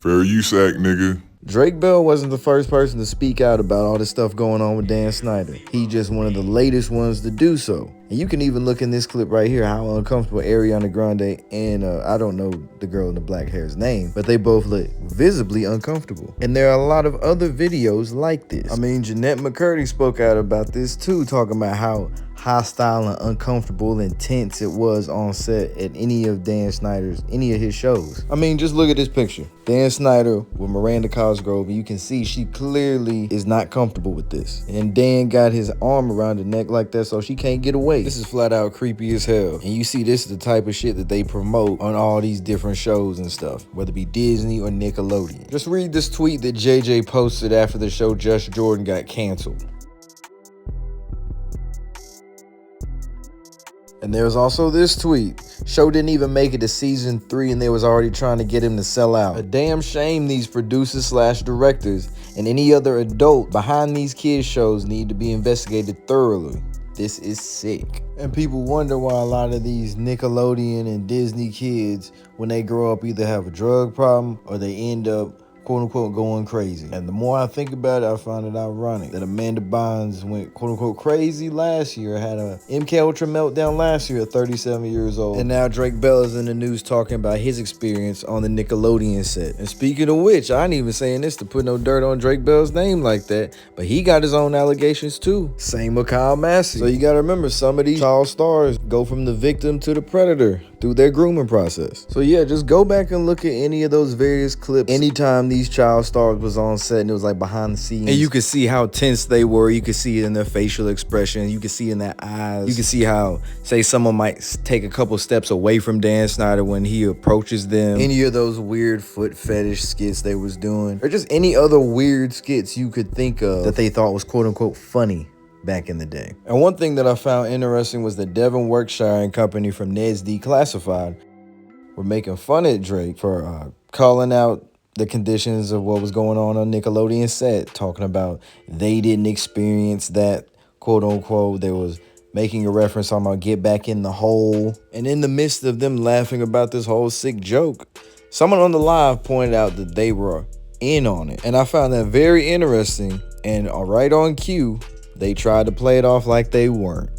Fair use act, nigga. Drake Bell wasn't the first person to speak out about all this stuff going on with Dan Snyder. He just one of the latest ones to do so. And you can even look in this clip right here how uncomfortable Ariana Grande and I don't know the girl in the black hair's name, but they both look visibly uncomfortable. And there are a lot of other videos like this. I mean, Jeanette McCurdy spoke out about this too, talking about how hostile and uncomfortable and tense it was on set at any of his shows. I mean, just look at this picture. Dan Snyder with Miranda Cosgrove, and you can see she clearly is not comfortable with this. And Dan got his arm around her neck like that so she can't get away. This is flat out creepy as hell. And you see this is the type of shit that they promote on all these different shows and stuff, whether it be Disney or Nickelodeon. Just read this tweet that JJ posted after the show Just Jordan got canceled. And there's also this tweet. Show didn't even make it to season 3 and they was already trying to get him to sell out. A damn shame these producers / directors and any other adult behind these kids shows need to be investigated thoroughly. This is sick. And people wonder why a lot of these Nickelodeon and Disney kids, when they grow up, either have a drug problem or they end up quote-unquote going crazy. And the more I think about it, I find it ironic that Amanda Bynes went quote-unquote crazy last year, had a MK Ultra meltdown last year at 37 years old. And now Drake Bell is in the news talking about his experience on the Nickelodeon set. And speaking of which, I ain't even saying this to put no dirt on Drake Bell's name like that, but he got his own allegations too. Same with Kyle Massey. So you gotta remember, some of these child stars go from the victim to the predator through their grooming process. So yeah, just go back and look at any of those various clips anytime these child stars was on set and it was like behind the scenes. And you could see how tense they were. You could see it in their facial expression. You could see it in their eyes. You could see how, say, someone might take a couple steps away from Dan Snyder when he approaches them. Any of those weird foot fetish skits they was doing, or just any other weird skits you could think of that they thought was quote unquote funny back in the day. And one thing that I found interesting was that Devin Workshire and company from Ned's Declassified were making fun at Drake for calling out the conditions of what was going on Nickelodeon set, talking about they didn't experience that, quote unquote. They was making a reference on about get back in the hole. And in the midst of them laughing about this whole sick joke, someone on the live pointed out that they were in on it. And I found that very interesting, and right on cue, they tried to play it off like they weren't.